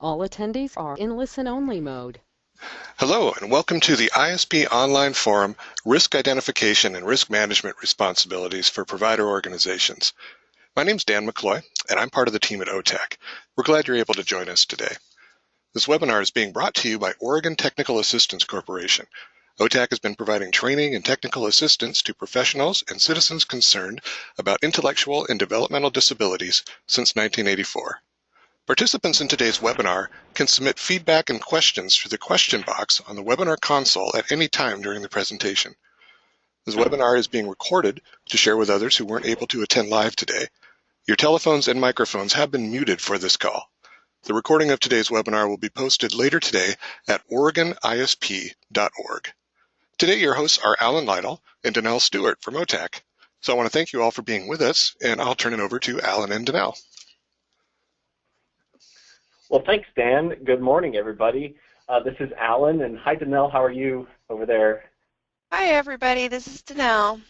All attendees are in listen-only mode. Hello, and welcome to the ISP Online Forum Risk Identification and Risk Management Responsibilities for Provider Organizations. My name is Dan McCloy, and I'm part of the team at OTAC. We're glad you're able to join us today. This webinar is being brought to you by Oregon Technical Assistance Corporation. OTAC has been providing training and technical assistance to professionals and citizens concerned about intellectual and developmental disabilities since 1984. Participants in today's webinar can submit feedback and questions through the question box on the webinar console at any time during the presentation. This webinar is being recorded to share with others who weren't able to attend live today. Your telephones and microphones have been muted for this call. The recording of today's webinar will be posted later today at OregonISP.org. Today your hosts are Alan Lytle and Danelle Stewart from OTAC. So I want to thank you all for being with us, and I'll turn it over to Alan and Danelle. Well, thanks, Dan. Good morning, everybody. This is Alan, and hi, Danelle. How are you over there? Hi, everybody. This is Danelle.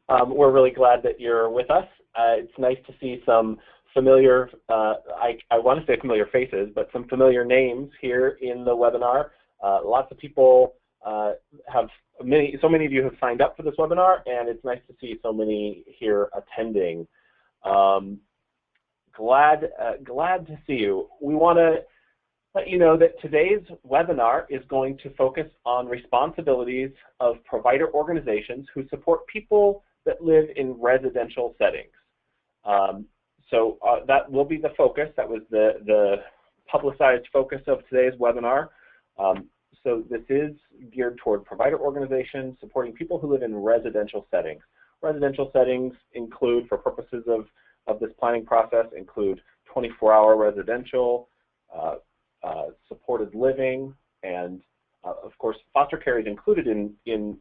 We're really glad that you're with us. It's nice to see some familiar, I want to say familiar faces, but some familiar names here in the webinar. Lots of people so many of you have signed up for this webinar, and it's nice to see so many here attending. Glad to see you. We want to let you know that today's webinar is going to focus on responsibilities of provider organizations who support people that live in residential settings. That will be the focus. That was the publicized focus of today's webinar. So this is geared toward provider organizations supporting people who live in residential settings. Residential settings include, for purposes of this planning process, include 24-hour residential, supported living, and of course foster care is included in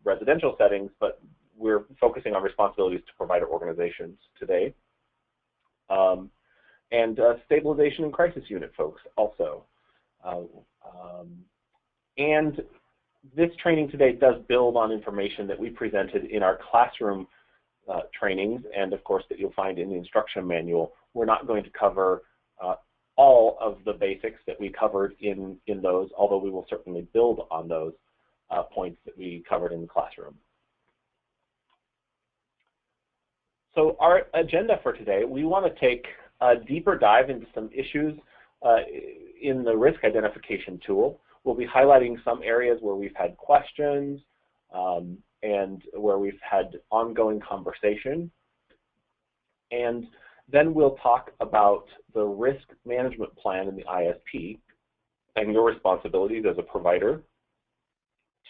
residential settings, but we're focusing on responsibilities to provider organizations today. And stabilization and crisis unit folks also. And this training today does build on information that we presented in our classroom trainings, and of course that you'll find in the instruction manual. We're not going to cover all of the basics that we covered in those, although we will certainly build on those points that we covered in the classroom. So our agenda for today, we want to take a deeper dive into some issues in the risk identification tool. We'll be highlighting some areas where we've had questions, and where we've had ongoing conversation. And then we'll talk about the risk management plan in the ISP and your responsibilities as a provider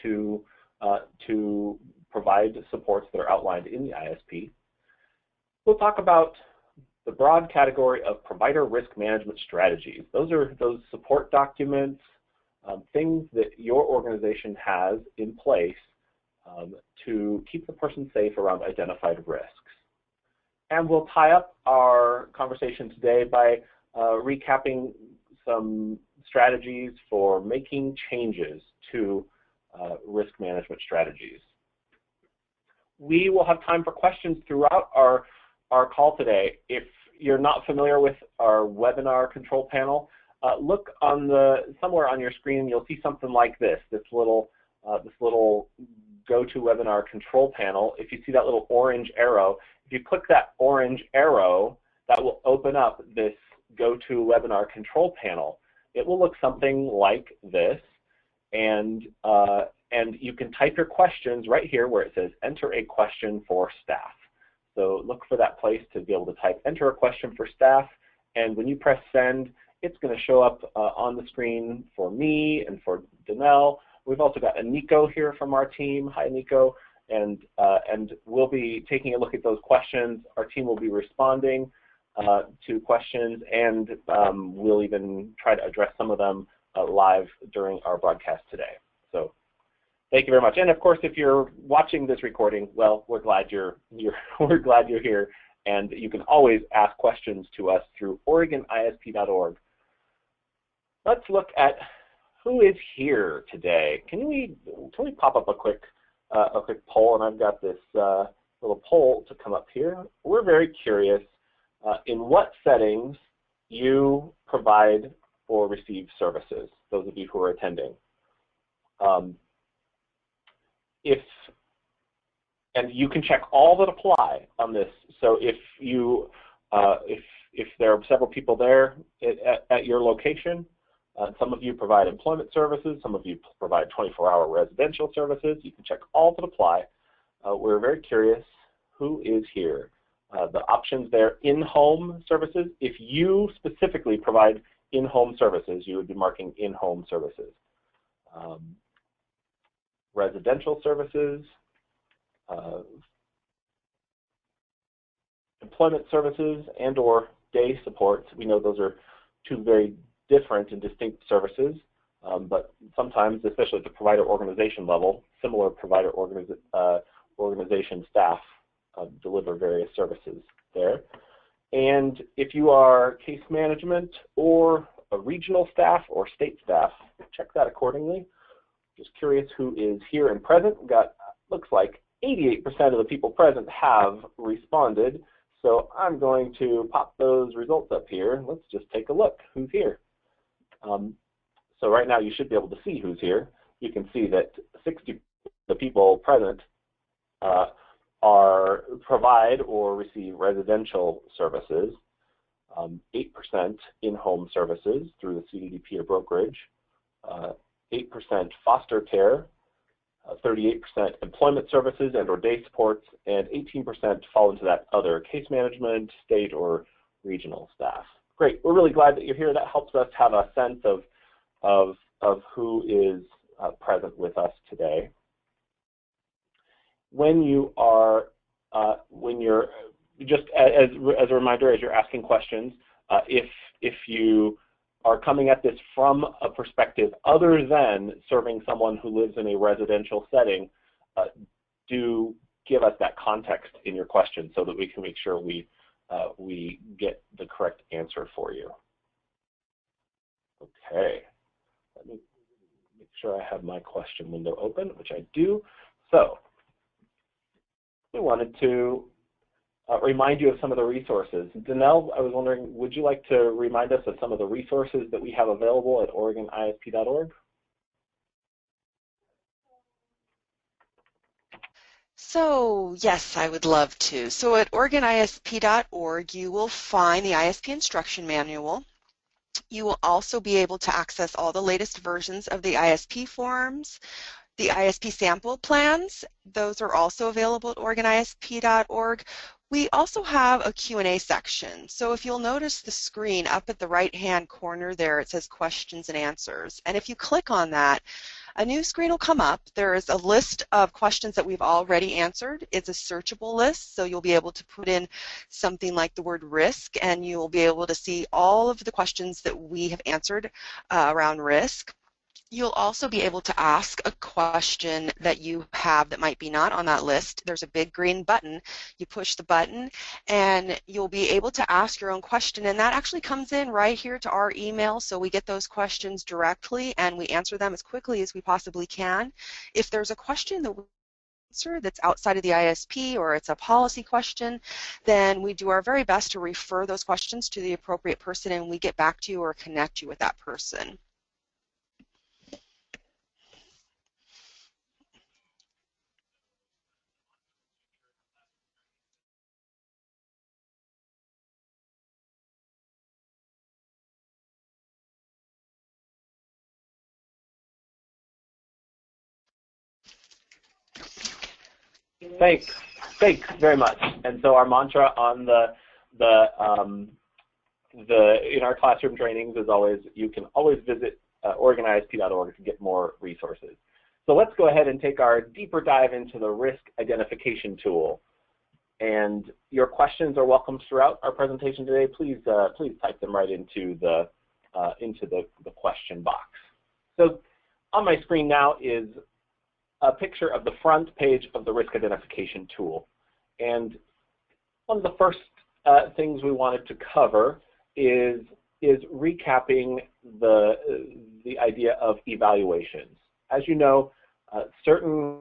to provide supports that are outlined in the ISP. We'll talk about the broad category of provider risk management strategies. Those are those support documents, things that your organization has in place to keep the person safe around identified risks. And we'll tie up our conversation today by recapping some strategies for making changes to risk management strategies. We will have time for questions throughout our call today. If you're not familiar with our webinar control panel, look on somewhere on your screen. You'll see something like this little GoToWebinar control panel. If you see that little orange arrow, if you click that orange arrow, that will open up this GoToWebinar control panel. It will look something like this, and you can type your questions right here where it says enter a question for staff. So look for that place to be able to type enter a question for staff, and when you press send, it's going to show up on the screen for me and for Danelle. We've also got Nico here from our team. Hi, Nico. And we'll be taking a look at those questions. Our team will be responding to questions, and we'll even try to address some of them live during our broadcast today. So thank you very much. And of course, if you're watching this recording, well, we're glad you're here, and you can always ask questions to us through OregonISP.org. Let's look at who is here today. Can we pop up a quick poll? And I've got this little poll to come up here. We're very curious in what settings you provide or receive services, those of you who are attending. And you can check all that apply on this. So if there are several people there at your location, some of you provide employment services, some of you provide 24-hour residential services, you can check all that apply. We're very curious who is here. The options there, in-home services. If you specifically provide in-home services, you would be marking in-home services. Residential services, employment services and or day supports. We know those are two very different and distinct services, but sometimes, especially at the provider organization level, similar provider organization staff deliver various services there. And if you are case management or a regional staff or state staff, check that accordingly. Just curious who is here and present. We've got, looks like 88% of the people present have responded. So I'm going to pop those results up here. Let's just take a look. Who's here? So right now you should be able to see who's here. You can see that 60% of the people present provide or receive residential services, 8% in-home services through the CDDP or brokerage, 8% foster care, 38% employment services and or day supports, and 18% fall into that other case management, state or regional staff. Great, we're really glad that you're here. That helps us have a sense of who is present with us today. When you are, just as a reminder, as you're asking questions, if you are coming at this from a perspective other than serving someone who lives in a residential setting, do give us that context in your question so that we can make sure we get the correct answer for you. Okay, let me make sure I have my question window open, which I do. So we wanted to remind you of some of the resources. Danelle, I was wondering, would you like to remind us of some of the resources that we have available at OregonISP.org? So yes, I would love to. So at OregonISP.org, you will find the ISP instruction manual. You will also be able to access all the latest versions of the ISP forums, the ISP sample plans. Those are also available at OregonISP.org. We also have a Q&A section. So if you'll notice the screen up at the right-hand corner there, it says questions and answers. And if you click on that, a new screen will come up. There is a list of questions that we've already answered. It's a searchable list, so you'll be able to put in something like the word risk, and you'll be able to see all of the questions that we have answered around risk. You'll also be able to ask a question that you have that might be not on that list. There's a big green button. You push the button and you'll be able to ask your own question, and that actually comes in right here to our email, so we get those questions directly and we answer them as quickly as we possibly can. If there's a question that we answer that's outside of the ISP or it's a policy question, then we do our very best to refer those questions to the appropriate person and we get back to you or connect you with that person. Thanks very much. And so our mantra on in our classroom trainings is always, you can always visit OregonISP.org to get more resources. So let's go ahead and take our deeper dive into the risk identification tool. And your questions are welcome throughout our presentation today. Please type them right into the question box. So on my screen now is a picture of the front page of the risk identification tool. And one of the first things we wanted to cover is recapping the idea of evaluations. As you know, certain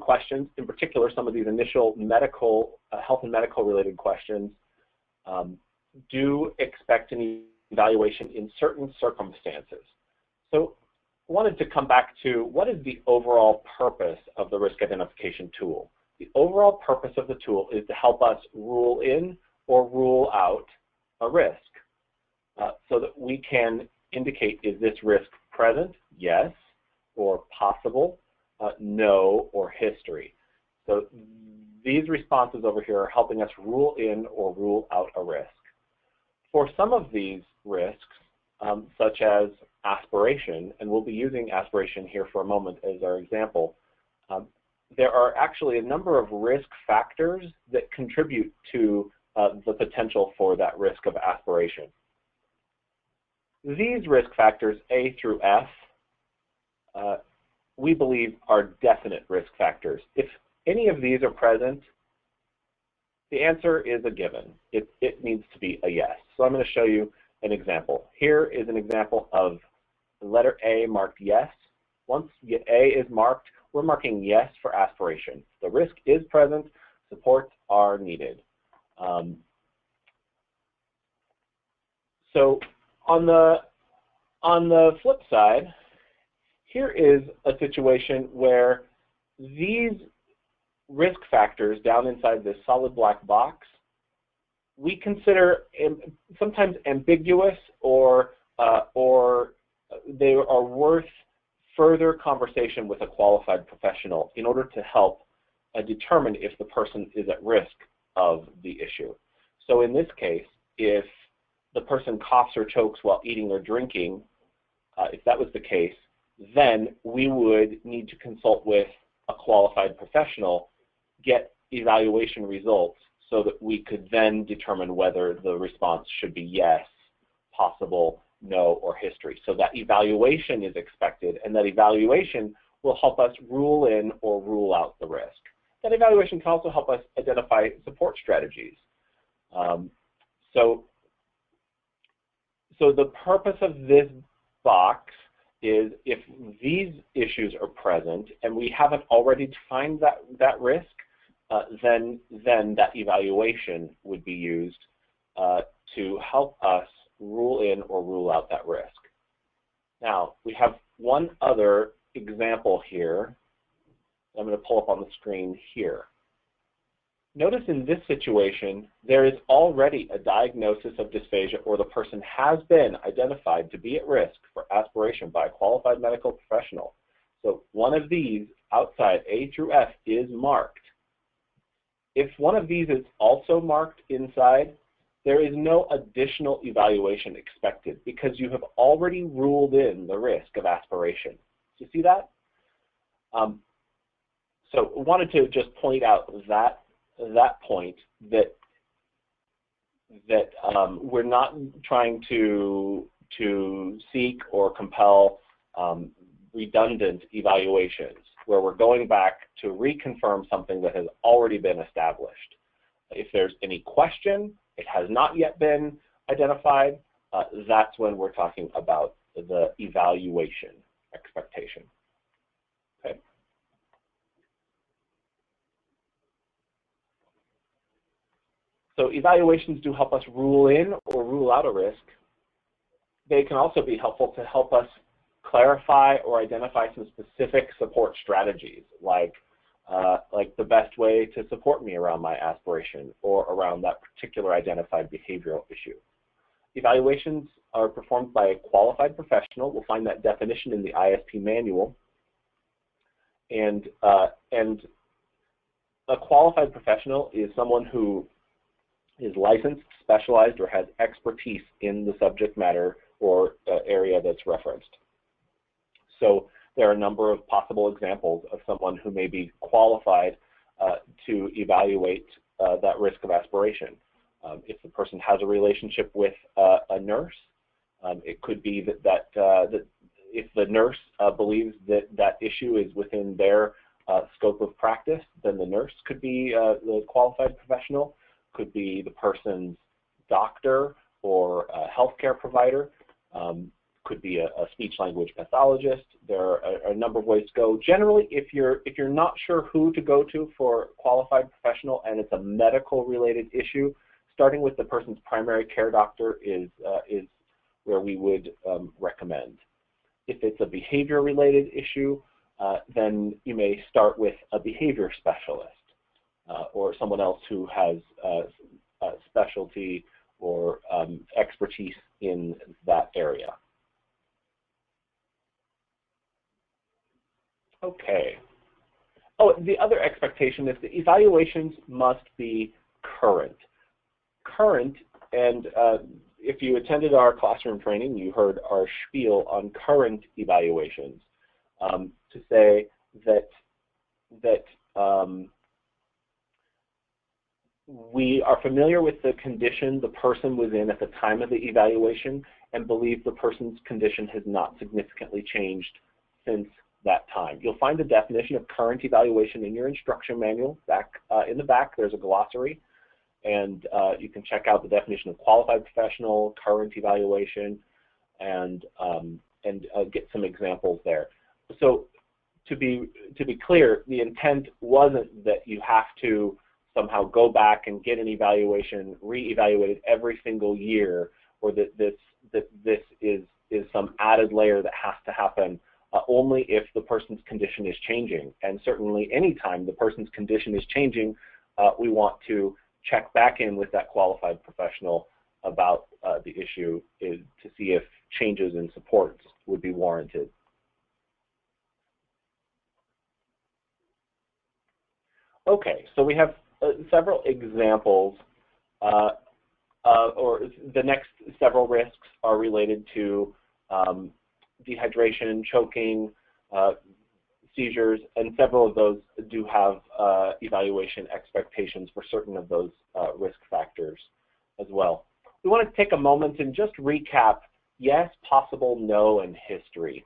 questions, in particular some of these initial medical, health and medical related questions, do expect an evaluation in certain circumstances. So I wanted to come back to what is the overall purpose of the risk identification tool. The overall purpose of the tool is to help us rule in or rule out a risk so that we can indicate, is this risk present? Yes, or possible, no, or history. So these responses over here are helping us rule in or rule out a risk. For some of these risks, such as aspiration, and we'll be using aspiration here for a moment as our example, there are actually a number of risk factors that contribute to the potential for that risk of aspiration. These risk factors, A through F, we believe are definite risk factors. If any of these are present, the answer is a given. It needs to be a yes. So I'm going to show you an example. Here is an example of letter A marked yes. Once A is marked, we're marking yes for aspiration. The risk is present, supports are needed. So on the flip side, here is a situation where these risk factors down inside this solid black box we consider sometimes ambiguous or they are worth further conversation with a qualified professional in order to help determine if the person is at risk of the issue. So in this case, if the person coughs or chokes while eating or drinking, if that was the case, then we would need to consult with a qualified professional, get evaluation results so that we could then determine whether the response should be yes, possible, no, or history. So that evaluation is expected, and that evaluation will help us rule in or rule out the risk. That evaluation can also help us identify support strategies. So the purpose of this box is if these issues are present and we haven't already defined that risk, then that evaluation would be used to help us rule in or rule out that risk. Now, we have one other example here. I'm going to pull up on the screen here. Notice in this situation, there is already a diagnosis of dysphagia, or the person has been identified to be at risk for aspiration by a qualified medical professional. So one of these outside A through F is marked. If one of these is also marked inside, there is no additional evaluation expected because you have already ruled in the risk of aspiration. Do you see that? So I wanted to just point out that point that we're not trying to seek or compel redundant evaluations where we're going back to reconfirm something that has already been established. If there's any question, it has not yet been identified, that's when we're talking about the evaluation expectation. Okay. So evaluations do help us rule in or rule out a risk. They can also be helpful to help us clarify or identify some specific support strategies, like the best way to support me around my aspiration or around that particular identified behavioral issue. Evaluations are performed by a qualified professional. We'll find that definition in the ISP manual. And a qualified professional is someone who is licensed, specialized, or has expertise in the subject matter or area that's referenced. So there are a number of possible examples of someone who may be qualified to evaluate that risk of aspiration. If the person has a relationship with a nurse, it could be that if the nurse believes that that issue is within their scope of practice, then the nurse could be the qualified professional, could be the person's doctor or a healthcare provider, could be a speech-language pathologist. There are a number of ways to go. Generally, if you're not sure who to go to for qualified professional and it's a medical-related issue, starting with the person's primary care doctor is we would recommend. If it's a behavior-related issue, then you may start with a behavior specialist or someone else who has a specialty or expertise in that area. Okay. Oh, the other expectation is that evaluations must be current. Current, and if you attended our classroom training, you heard our spiel on current evaluations to say that we are familiar with the condition the person was in at the time of the evaluation and believe the person's condition has not significantly changed since that time. You'll find the definition of current evaluation in your instruction manual. Back in the back, there's a glossary, and you can check out the definition of qualified professional, current evaluation, and get some examples there. So to be clear, the intent wasn't that you have to somehow go back and get an evaluation re-evaluated every single year, or that this is some added layer that has to happen only if the person's condition is changing. And certainly anytime the person's condition is changing, we want to check back in with that qualified professional about the issue to see if changes in supports would be warranted. Okay, so we have several examples, or the next several risks are related to dehydration, choking, seizures, and several of those do have evaluation expectations for certain of those risk factors as well. We want to take a moment and just recap yes, possible, no, and history.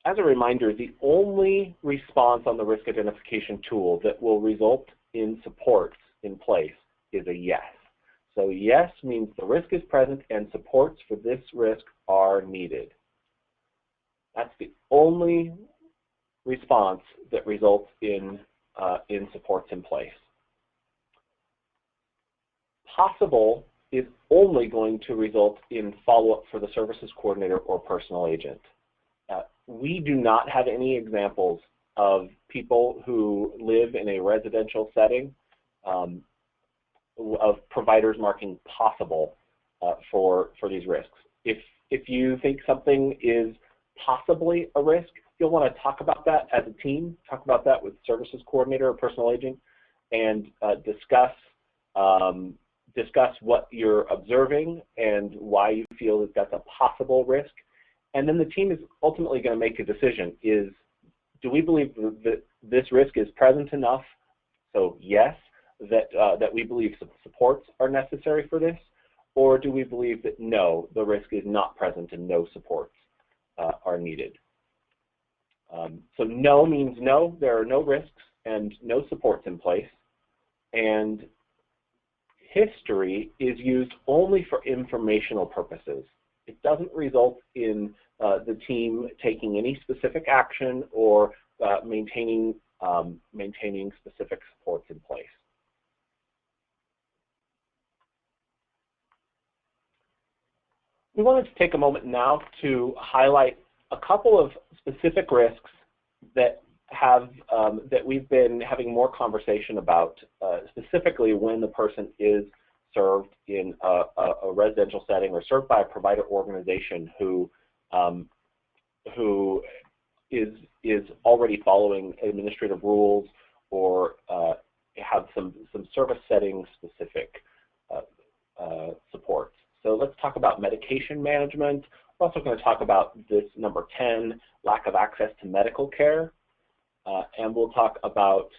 As a reminder, the only response on the risk identification tool that will result in supports in place is a yes. So yes means the risk is present and supports for this risk are needed. That's the only response that results in supports in place. Possible is only going to result in follow-up for the services coordinator or personal agent. We do not have any examples of people who live in a residential setting of providers marking possible for these risks. If you think something is possibly a risk, you'll want to talk about that as a team, talk about that with services coordinator or personal agent, and discuss what you're observing and why you feel that that's a possible risk. And then the team is ultimately going to make a decision. Do we believe that this risk is present enough? So yes, that we believe supports are necessary for this, or do we believe that no, the risk is not present and no supports are needed? So no means no, there are no risks and no supports in place. And history is used only for informational purposes. It doesn't result in the team taking any specific action or maintaining specific supports in place. We wanted to take a moment now to highlight a couple of specific risks that we've been having more conversation about, specifically when the person is served in a residential setting or served by a provider organization who is already following administrative rules or have some service setting specific supports. So let's talk about medication management. We're also going to talk about this number 10, lack of access to medical care, and we'll talk about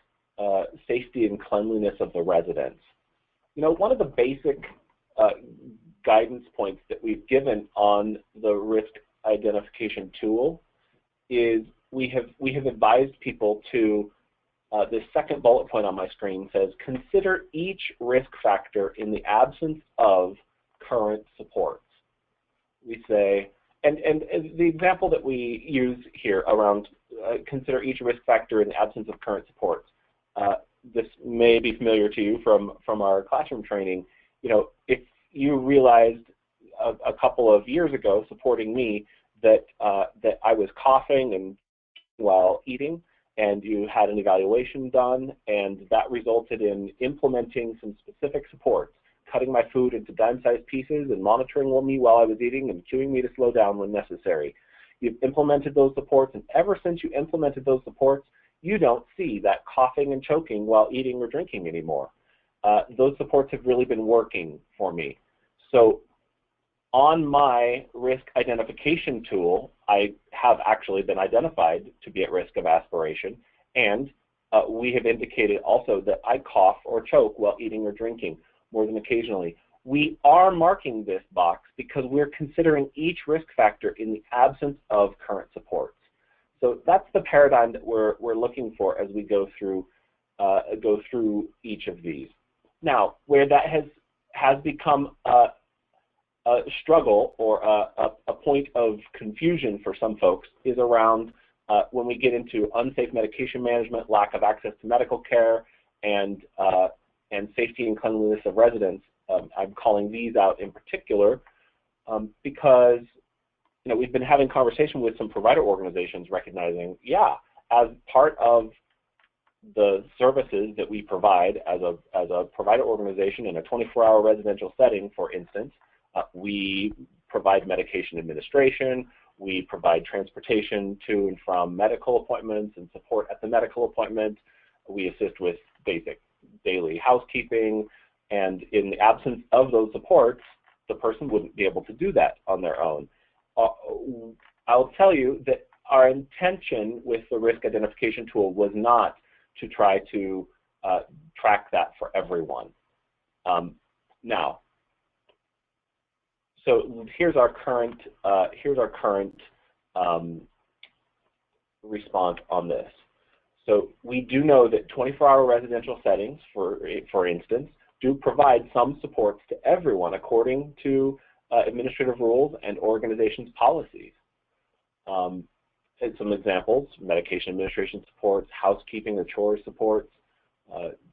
safety and cleanliness of the residents. You know, one of the basic guidance points that we've given on the risk identification tool is we have advised people to, this second bullet point on my screen says, consider each risk factor in the absence of current supports. We say, and the example that we use here around consider each risk factor in the absence of current supports, this may be familiar to you from our classroom training. You know, if you realized a couple of years ago, supporting me, that that I was coughing and while eating, and you had an evaluation done, and that resulted in implementing some specific supports, cutting my food into dime-sized pieces and monitoring me while I was eating and cueing me to slow down when necessary. You've implemented those supports, and ever since you implemented those supports, you don't see that coughing and choking while eating or drinking anymore. Those supports have really been working for me. So on my risk identification tool, I have actually been identified to be at risk of aspiration, and we have indicated also that I cough or choke while eating or drinking more than occasionally. We are marking this box because we're considering each risk factor in the absence of current supports. So that's the paradigm that we're looking for as we go through each of these. Now, where that has become a struggle or a point of confusion for some folks is around when we get into unsafe medication management, lack of access to medical care, and safety and cleanliness of residents. I'm calling these out in particular because we've been having conversation with some provider organizations recognizing, yeah, as part of the services that we provide as a provider organization in a 24-hour residential setting, for instance, we provide medication administration, we provide transportation to and from medical appointments and support at the medical appointment, we assist with basic daily housekeeping, and in the absence of those supports, the person wouldn't be able to do that on their own. I'll tell you that our intention with the risk identification tool was not to try to track that for everyone. Now, so here's our current response on this. So we do know that 24-hour residential settings, for instance, do provide some supports to everyone according to administrative rules and organizations' policies. And some examples: medication administration supports, housekeeping or chores supports,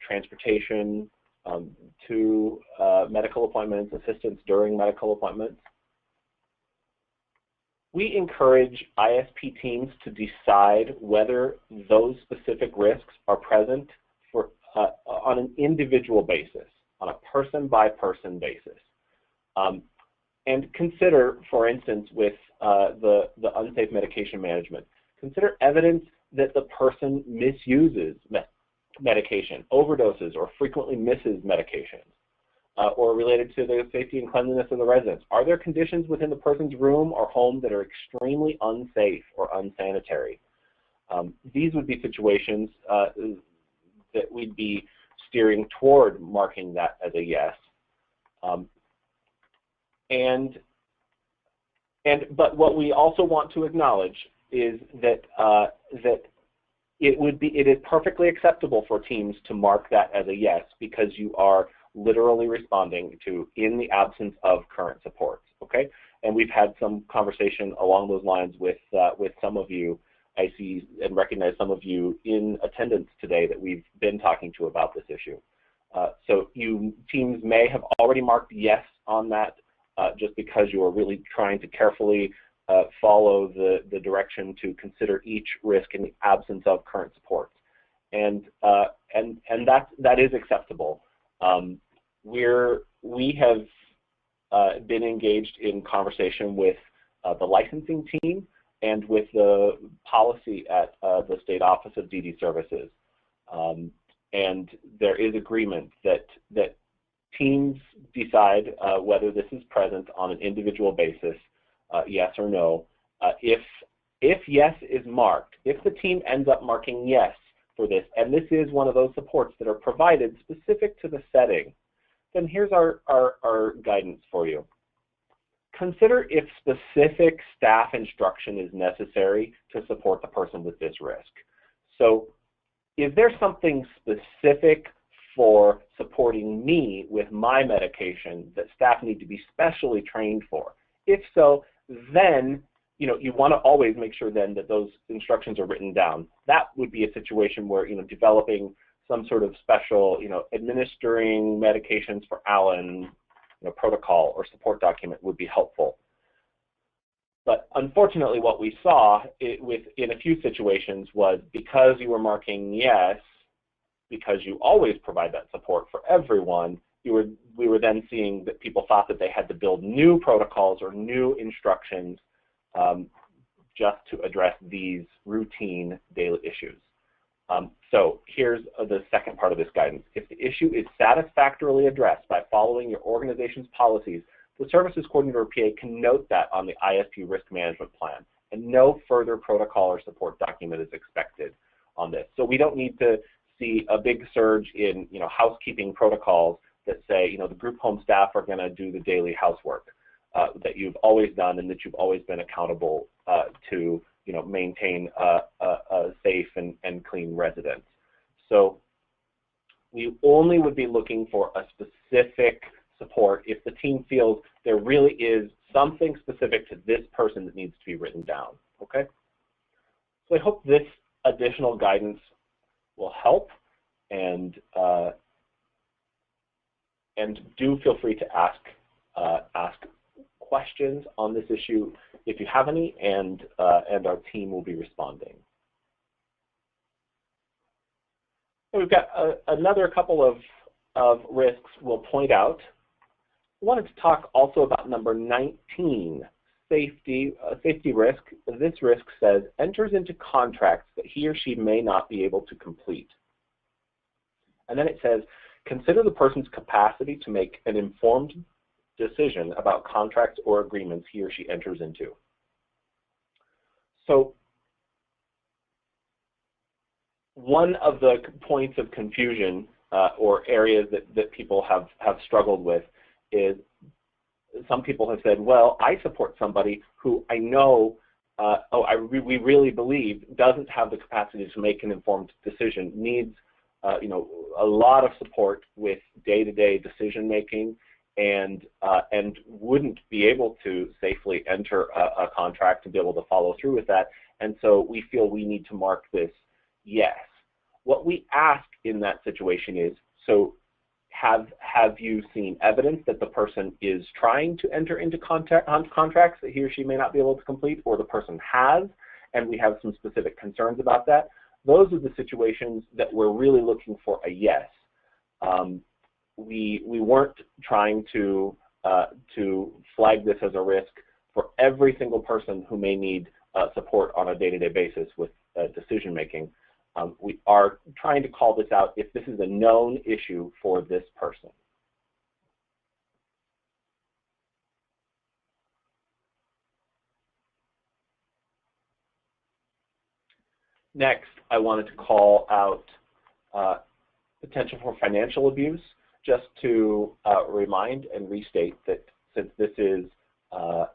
transportation to medical appointments, assistance during medical appointments. We encourage ISP teams to decide whether those specific risks are present for, on an individual basis, on a person-by-person basis. And consider, for instance, with the unsafe medication management, consider evidence that the person misuses medication, overdoses, or frequently misses medications, or related to the safety and cleanliness of the residents. Are there conditions within the person's room or home that are extremely unsafe or unsanitary? These would be situations that we'd be steering toward marking that as a yes. But what we also want to acknowledge is that it is perfectly acceptable for teams to mark that as a yes because you are literally responding to in the absence of current supports. Okay, and we've had some conversation along those lines with some of you. I see and recognize some of you in attendance today that we've been talking to about this issue. So teams may have already marked yes on that. Just because you are really trying to carefully follow the direction to consider each risk in the absence of current supports, and that is acceptable. We have been engaged in conversation with the licensing team and with the policy at the State Office of DD Services, and there is agreement that teams decide whether this is present on an individual basis, yes or no. If yes is marked, if the team ends up marking yes for this, and this is one of those supports that are provided specific to the setting, then here's our guidance for you. Consider if specific staff instruction is necessary to support the person with this risk. So is there something specific for supporting me with my medication that staff need to be specially trained for? If so, then you want to always make sure then that those instructions are written down. That would be a situation where developing some sort of special, administering medications for Alan, protocol or support document would be helpful. But unfortunately, what we saw in a few situations was because you were marking yes, because you always provide that support for everyone, we were then seeing that people thought that they had to build new protocols or new instructions just to address these routine daily issues. So here's the second part of this guidance. If the issue is satisfactorily addressed by following your organization's policies, the Services Coordinator or PA can note that on the ISP Risk Management Plan, and no further protocol or support document is expected on this. So we don't need to see a big surge in housekeeping protocols that say the group home staff are going to do the daily housework that you've always done and that you've always been accountable to maintain a safe and clean residence. So we only would be looking for a specific support if the team feels there really is something specific to this person that needs to be written down, okay? So I hope this additional guidance will help, and do feel free to ask questions on this issue if you have any, and our team will be responding. So we've got another couple of risks we'll point out. I wanted to talk also about number 19, safety risk. This risk says enters into contracts that he or she may not be able to complete. And then it says, consider the person's capacity to make an informed decision about contracts or agreements he or she enters into. So one of the points of confusion or areas that people have struggled with is some people have said, well, I support somebody who I know, we really believe doesn't have the capacity to make an informed decision, needs a lot of support with day-to-day decision making, and wouldn't be able to safely enter a contract and be able to follow through with that. And so we feel we need to mark this yes. What we ask in that situation is, so have you seen evidence that the person is trying to enter into contracts that he or she may not be able to complete, or the person has, and we have some specific concerns about that? Those are the situations that we're really looking for a yes. We weren't trying to flag this as a risk for every single person who may need support on a day-to-day basis with decision making. We are trying to call this out if this is a known issue for this person. Next, I wanted to call out potential for financial abuse, just to remind and restate that since this is a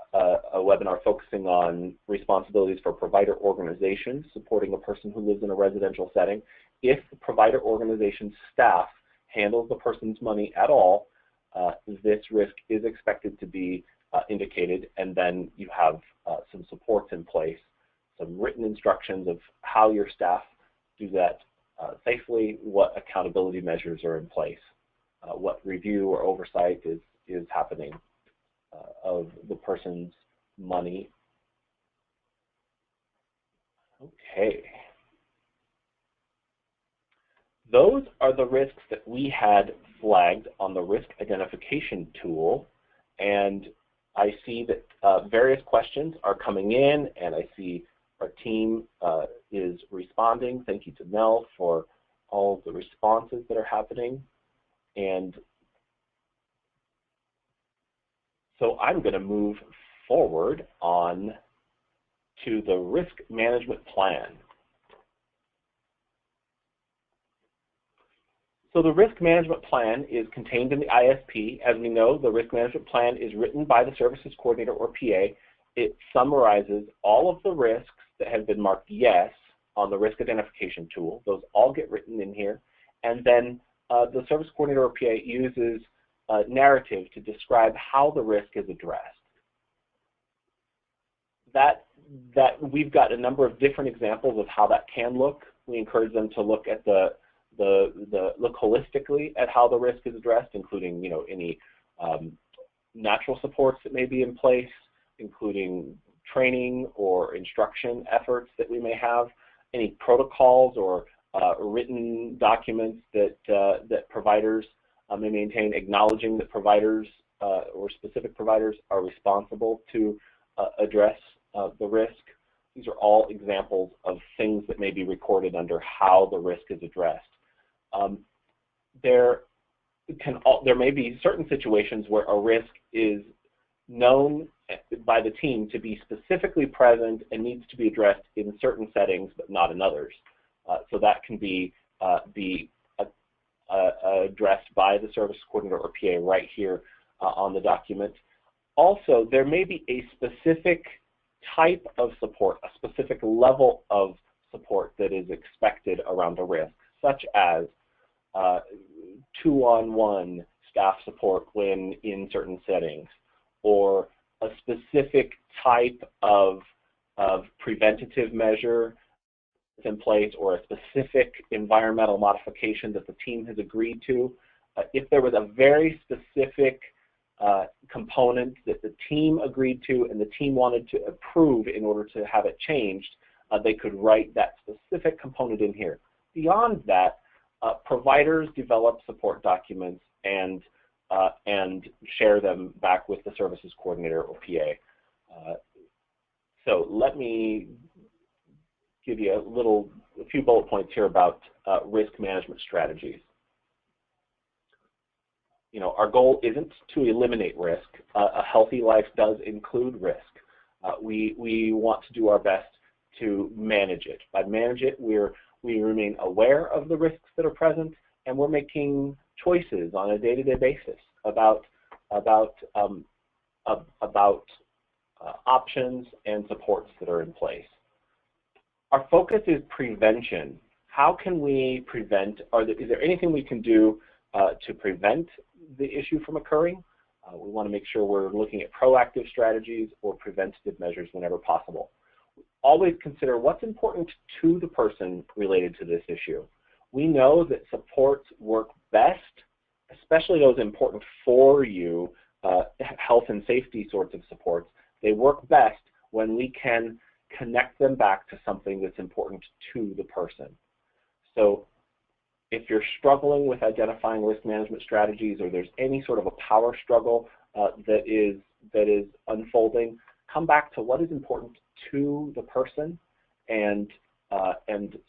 webinar focusing on responsibilities for provider organizations supporting a person who lives in a residential setting, if the provider organization staff handles the person's money at all, this risk is expected to be indicated, and then you have some supports in place, some written instructions of how your staff do that safely, what accountability measures are in place, what review or oversight is happening of the person's money. Okay. Those are the risks that we had flagged on the risk identification tool, and I see that various questions are coming in, and I see our team is responding. Thank you to Mel for all of the responses that are happening. And so I'm going to move forward on to the risk management plan. So the risk management plan is contained in the ISP. As we know, the risk management plan is written by the services coordinator or PA. It summarizes all of the risks that have been marked yes on the risk identification tool. Those all get written in here. And then the service coordinator or PA uses a narrative to describe how the risk is addressed. That we've got a number of different examples of how that can look. We encourage them to look at look holistically at how the risk is addressed, including any natural supports that may be in place, including training or instruction efforts that we may have, any protocols or written documents that, that providers may maintain, acknowledging that providers or specific providers are responsible to address the risk. These are all examples of things that may be recorded under how the risk is addressed. There may be certain situations where a risk is known by the team to be specifically present and needs to be addressed in certain settings but not in others. So that can be addressed by the service coordinator or PA right here on the document. Also, there may be a specific type of support, a specific level of support that is expected around a risk, such as two-on-one staff support when in certain settings, or a specific type of preventative measure in place, or a specific environmental modification that the team has agreed to. If there was a very specific component that the team agreed to and the team wanted to approve in order to have it changed, they could write that specific component in here. Beyond that, providers develop support documents and share them back with the services coordinator or PA. So let me give you a few bullet points here about risk management strategies. You know, our goal isn't to eliminate risk. A healthy life does include risk. We want to do our best to manage it. By manage it, we remain aware of the risks that are present, and we're making choices on a day-to-day basis about options and supports that are in place. Our focus is prevention. How can we prevent? Is there anything we can do to prevent the issue from occurring? We want to make sure we're looking at proactive strategies or preventative measures whenever possible. Always consider what's important to the person related to this issue. We know that supports work best, especially those important for you, health and safety sorts of supports. They work best when we can connect them back to something that's important to the person. So if you're struggling with identifying risk management strategies, or there's any sort of a power struggle that is unfolding, come back to what is important to the person, and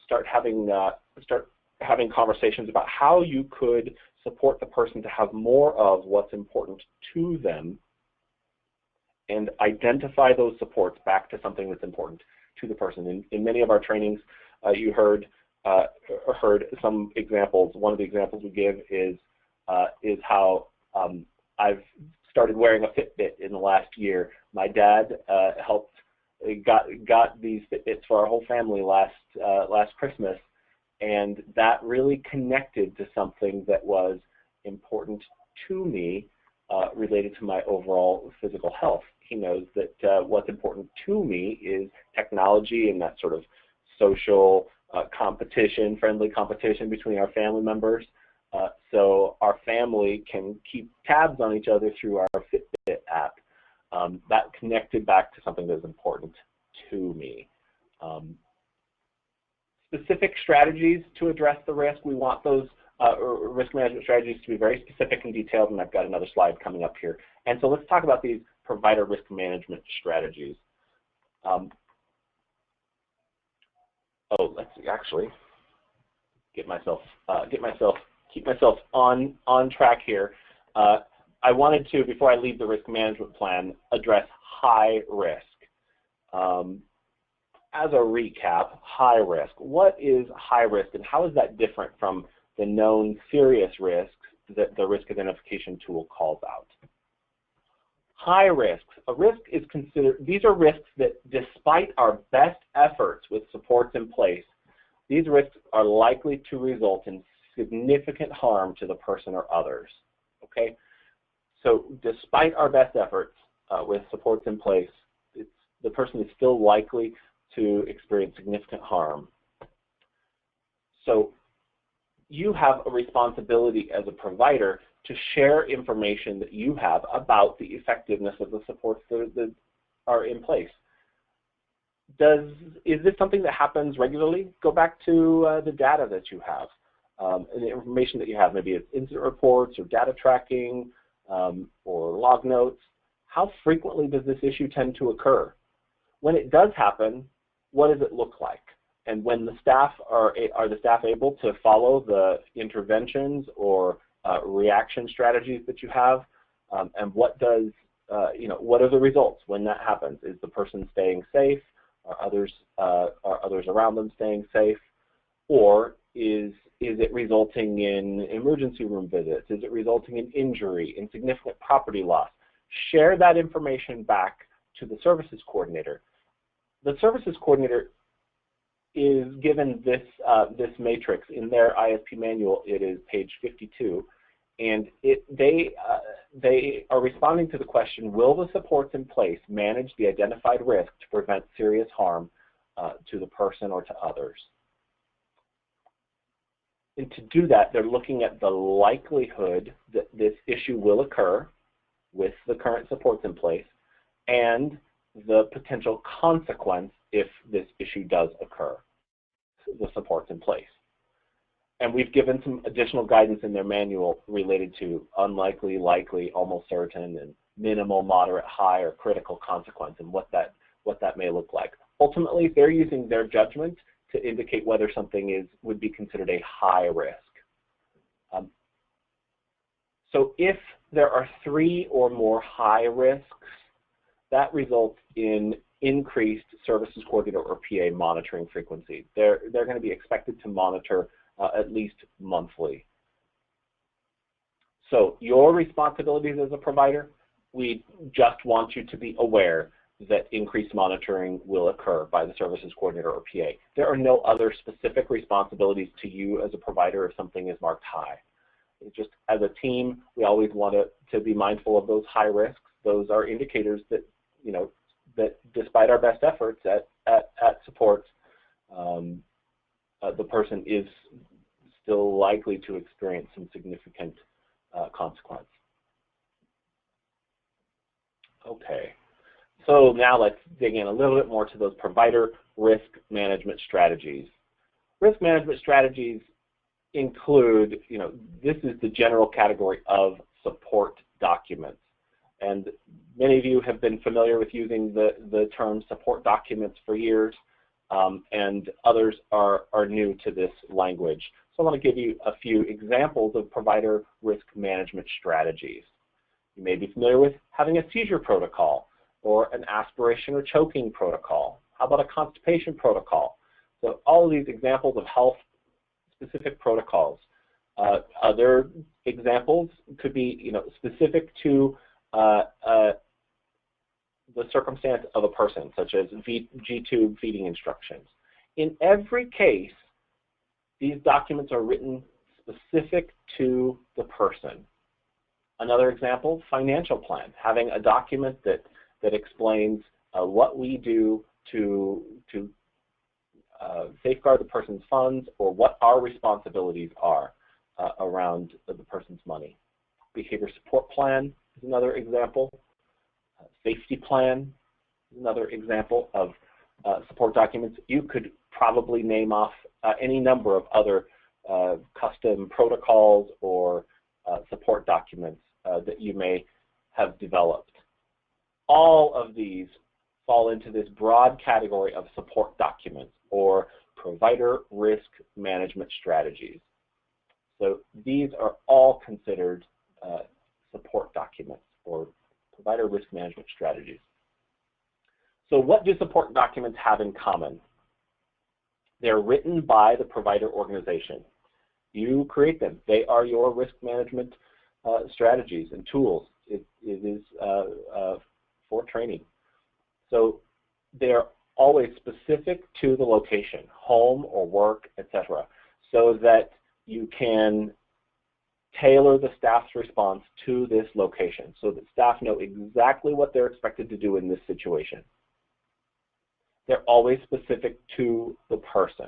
start having conversations about how you could support the person to have more of what's important to them, and identify those supports back to something that's important to the person. In many of our trainings, you heard some examples. One of the examples we give is how I've started wearing a Fitbit in the last year. My dad got these Fitbits for our whole family last Christmas, and that really connected to something that was important to me related to my overall physical health. He knows that what's important to me is technology and that sort of social friendly competition between our family members, so our family can keep tabs on each other through our Fitbit app. That connected back to something that is important to me. Specific strategies to address the risk. We want those risk management strategies to be very specific and detailed, and I've got another slide coming up here. And so let's talk about these provider risk management strategies. Let's actually keep myself on track here. I wanted to, before I leave the risk management plan, address high risk. As a recap, high risk. What is high risk, and how is that different from the known serious risks that the risk identification tool calls out? High risks. A risk is considered, these are risks that despite our best efforts with supports in place, these risks are likely to result in significant harm to the person or others. Okay? So despite our best efforts with supports in place, the person is still likely to experience significant harm. So you have a responsibility as a provider to share information that you have about the effectiveness of the supports that are in place. Is this something that happens regularly? Go back to the data that you have and the information that you have. Maybe it's incident reports or data tracking or log notes. How frequently does this issue tend to occur? When it does happen, what does it look like? And when the staff are the staff able to follow the interventions or reaction strategies that you have? And what does what are the results when that happens? Is the person staying safe? Are others around them staying safe? Or is it resulting in emergency room visits? Is it resulting in injury, in significant property loss? Share that information back to the services coordinator. The services coordinator is given this matrix in their ISP manual. It is page 52, and they are responding to the question: will the supports in place manage the identified risk to prevent serious harm to the person or to others? And to do that, they're looking at the likelihood that this issue will occur with the current supports in place, and the potential consequence if this issue does occur, the supports in place. And we've given some additional guidance in their manual related to unlikely, likely, almost certain, and minimal, moderate, high, or critical consequence, and what that may look like. Ultimately, they're using their judgment to indicate whether something would be considered a high risk. So if there are 3 or more high risks, that results in increased services coordinator or PA monitoring frequency. They're going to be expected to monitor at least monthly. So your responsibilities as a provider, we just want you to be aware that increased monitoring will occur by the services coordinator or PA. There are no other specific responsibilities to you as a provider if something is marked high. It's just as a team, we always want to be mindful of those high risks. Those are indicators that, that despite our best efforts at supports, the person is still likely to experience some significant consequence. Okay, so now let's dig in a little bit more to those provider risk management strategies. Risk management strategies include, this is the general category of support documents. And many of you have been familiar with using the term support documents for years, and others are new to this language. So I want to give you a few examples of provider risk management strategies. You may be familiar with having a seizure protocol or an aspiration or choking protocol. How about a constipation protocol? So all of these examples of health-specific protocols. Other examples could be, specific to the circumstance of a person, such as G-tube feeding instructions. In every case, these documents are written specific to the person. Another example, financial plan, having a document that explains what we do to safeguard the person's funds, or what our responsibilities are around the person's money. Behavior support plan is another example. Safety plan is another example of support documents. You could probably name off any number of other custom protocols or support documents that you may have developed. All of these fall into this broad category of support documents or provider risk management strategies. So these are all considered support documents or provider risk management strategies. So what do support documents have in common? They're written by the provider organization. You create them. They are your risk management strategies and tools. It is for training. So they're always specific to the location, home or work, etc., so that you can tailor the staff's response to this location so that staff know exactly what they're expected to do in this situation. They're always specific to the person.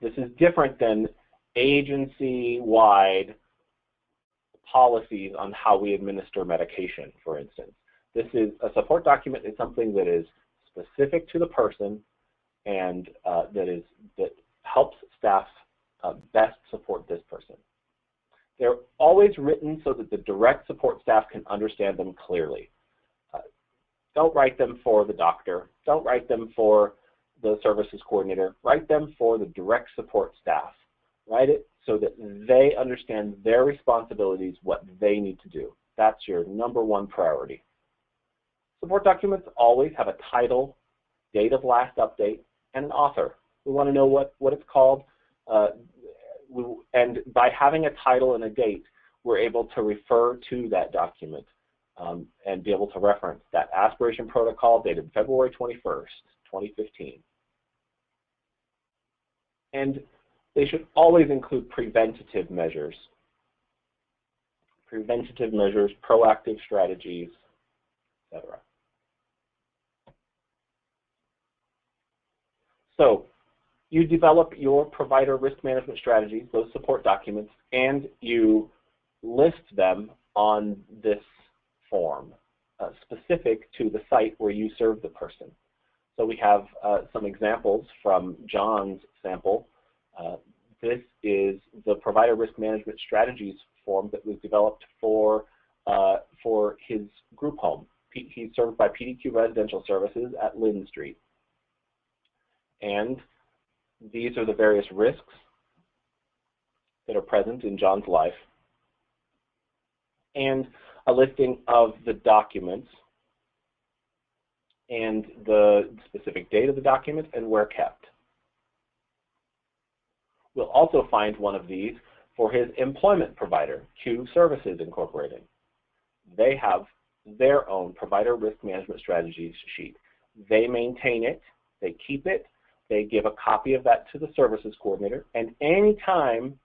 This is different than agency-wide policies on how we administer medication, for instance. This is a support document is something that is specific to the person and that helps staff best support this person. They're always written so that the direct support staff can understand them clearly. Don't write them for the doctor. Don't write them for the services coordinator. Write them for the direct support staff. Write it so that they understand their responsibilities, what they need to do. That's your #1 priority. Support documents always have a title, date of last update, and an author. We want to know what it's called, and by having a title and a date, we're able to refer to that document and be able to reference that aspiration protocol dated February 21st, 2015. And they should always include preventative measures. Preventative measures, proactive strategies, etc. So you develop your provider risk management strategies, those support documents, and you list them on this form, specific to the site where you serve the person. So we have some examples from John's sample. This is the provider risk management strategies form that was developed for his group home. He's served by PDQ Residential Services at Lynn Street. And these are the various risks that are present in John's life, and a listing of the documents and the specific date of the document and where kept. We'll also find one of these for his employment provider, Q Services Incorporated. They have their own provider risk management strategies sheet. They maintain it, they keep it, they give a copy of that to the services coordinator, and anytime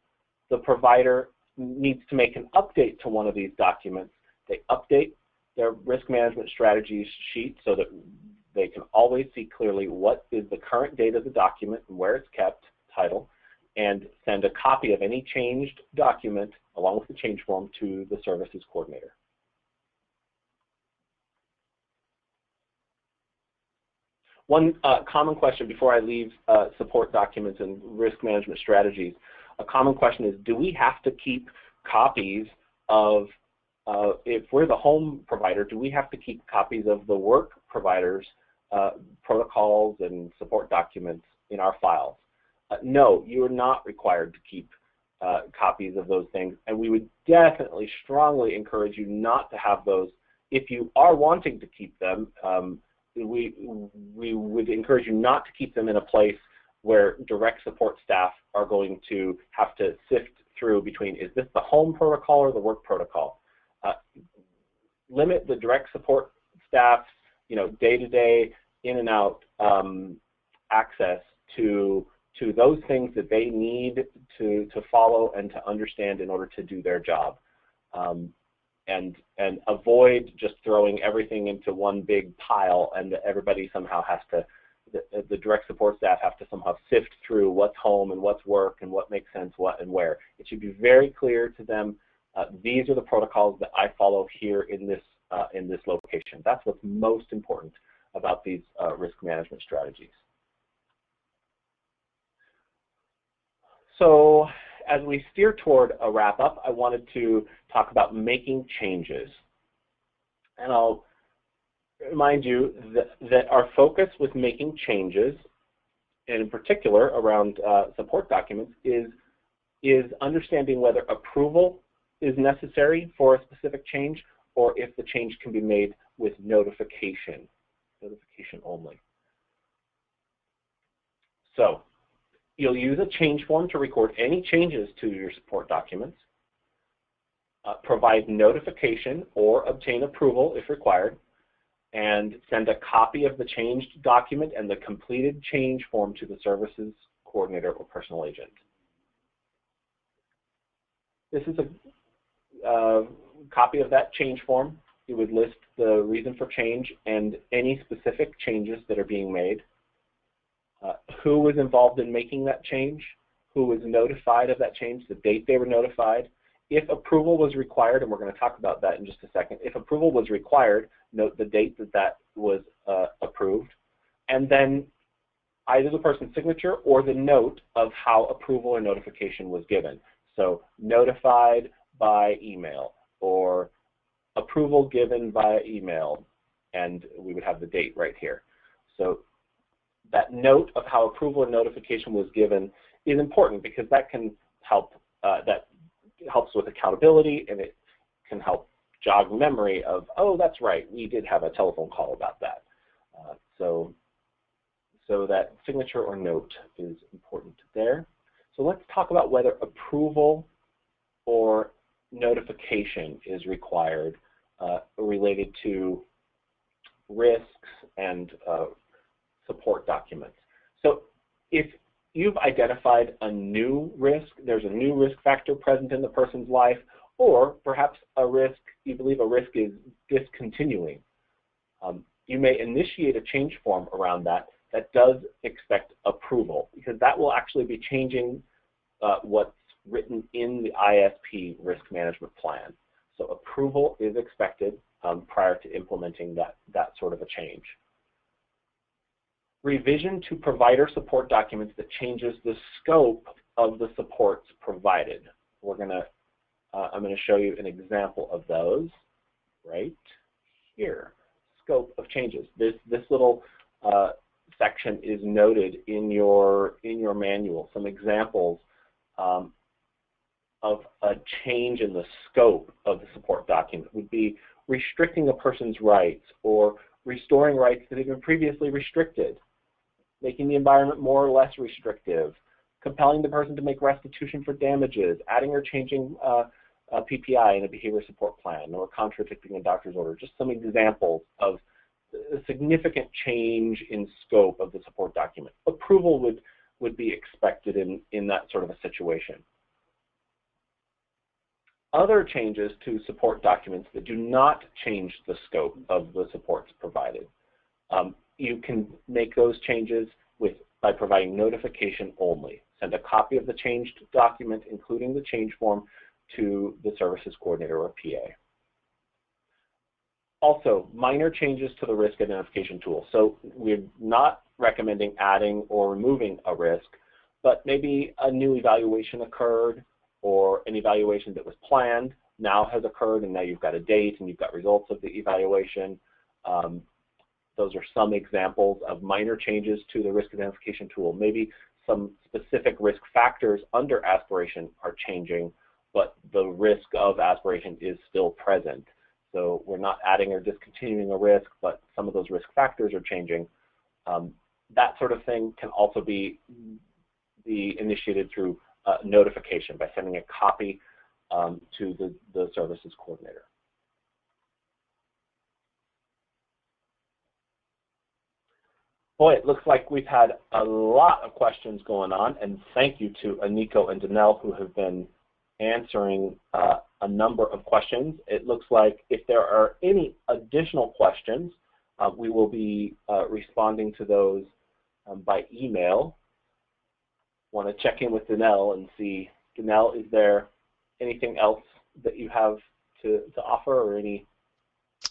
the provider needs to make an update to one of these documents, they update their risk management strategies sheet so that they can always see clearly what is the current date of the document and where it's kept, title, and send a copy of any changed document along with the change form to the services coordinator. One common question before I leave support documents and risk management strategies, a common question is, do we have to keep copies of, if we're the home provider, do we have to keep copies of the work provider's protocols and support documents in our files? No, you are not required to keep copies of those things, and we would definitely strongly encourage you not to have those. If you are wanting to keep them, we would encourage you not to keep them in a place where direct support staff are going to have to sift through between, is this the home protocol or the work protocol? Limit the direct support staff's day-to-day, in and out access to those things that they need to follow and to understand in order to do their job. And avoid just throwing everything into one big pile and everybody somehow has to, the direct support staff have to somehow sift through what's home and what's work and what makes sense, what and where. It should be very clear to them, these are the protocols that I follow here in this location. That's what's most important about these risk management strategies. So as we steer toward a wrap-up, I wanted to talk about making changes. And I'll remind you that our focus with making changes, and in particular around support documents, is understanding whether approval is necessary for a specific change or if the change can be made with notification only. So you'll use a change form to record any changes to your support documents, provide notification or obtain approval if required, and send a copy of the changed document and the completed change form to the services coordinator or personal agent. This is a copy of that change form. It would list the reason for change and any specific changes that are being made. Who was involved in making that change, who was notified of that change, the date they were notified, if approval was required, and we're going to talk about that in just a second, if approval was required, note the date that that was approved, and then either the person's signature or the note of how approval or notification was given. So notified by email or approval given via email, and we would have the date right here. So that note of how approval and notification was given is important because that can help, that helps with accountability, and it can help jog memory of, oh, that's right, we did have a telephone call about that. So that signature or note is important there. So let's talk about whether approval or notification is required related to risks and support documents. So if you've identified a new risk, there's a new risk factor present in the person's life, or perhaps a risk, you believe a risk is discontinuing, you may initiate a change form around that does expect approval, because that will actually be changing what's written in the ISP risk management plan. So approval is expected prior to implementing that sort of a change. Revision to provider support documents that changes the scope of the supports provided. I'm going to show you an example of those right here. Scope of changes. This little section is noted in your manual. Some examples of a change in the scope of the support document would be restricting a person's rights or restoring rights that have been previously restricted, making the environment more or less restrictive, compelling the person to make restitution for damages, adding or changing PPI in a behavior support plan, or contradicting a doctor's order. Just some examples of a significant change in scope of the support document. Approval would be expected in that sort of a situation. Other changes to support documents that do not change the scope of the supports provided. You can make those changes by providing notification only. Send a copy of the changed document, including the change form, to the services coordinator or PA. Also, minor changes to the risk identification tool. So we're not recommending adding or removing a risk, but maybe a new evaluation occurred, or an evaluation that was planned now has occurred, and now you've got a date and you've got results of the evaluation. Those are some examples of minor changes to the risk identification tool. Maybe some specific risk factors under aspiration are changing, but the risk of aspiration is still present. So we're not adding or discontinuing a risk, but some of those risk factors are changing. That sort of thing can also be initiated through notification by sending a copy to the services coordinator. Boy, it looks like we've had a lot of questions going on, and thank you to Aniko and Danelle who have been answering a number of questions. It looks like if there are any additional questions, we will be responding to those by email. Want to check in with Danelle and see, Danelle, is there anything else that you have to offer, or any?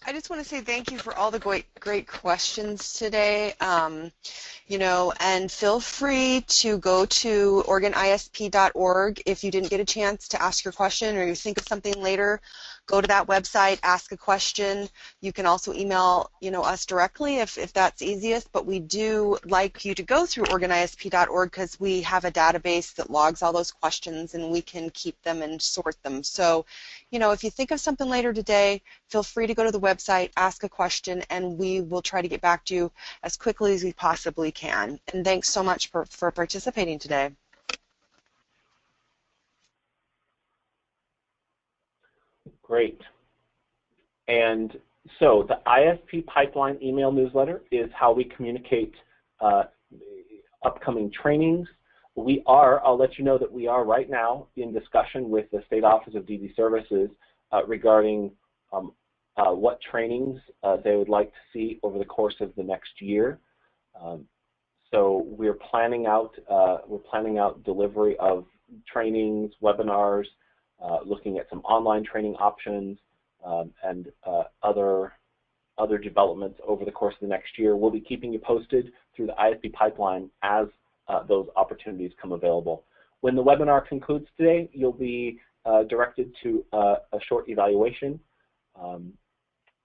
I just want to say thank you for all the great questions today. You know, and feel free to go to OregonISP.org if you didn't get a chance to ask your question, or you think of something later. Go to that website, ask a question. You can also email, us directly if that's easiest, but we do like you to go through OregonISP.org because we have a database that logs all those questions and we can keep them and sort them. So, if you think of something later today, feel free to go to the website, ask a question, and we will try to get back to you as quickly as we possibly can. And thanks so much for participating today. Great. And so the ISP Pipeline email newsletter is how we communicate upcoming trainings. I'll let you know that we are right now in discussion with the State Office of DD Services regarding what trainings they would like to see over the course of the next year. So we're planning out delivery of trainings, webinars, looking at some online training options, and other developments over the course of the next year. We'll be keeping you posted through the ISP pipeline as those opportunities come available. When the webinar concludes today, you'll be directed to a short evaluation.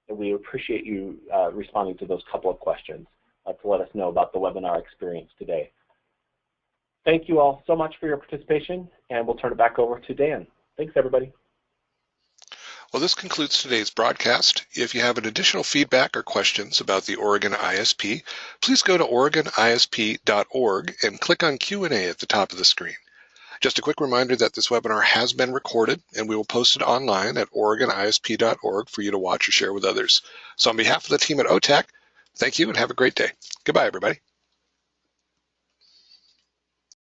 We appreciate you responding to those couple of questions to let us know about the webinar experience today. Thank you all so much for your participation, and we'll turn it back over to Dan. Thanks, everybody. Well, this concludes today's broadcast. If you have additional feedback or questions about the Oregon ISP, please go to oregonisp.org and click on Q&A at the top of the screen. Just a quick reminder that this webinar has been recorded, and we will post it online at oregonisp.org for you to watch or share with others. So on behalf of the team at OTAC, thank you and have a great day. Goodbye, everybody.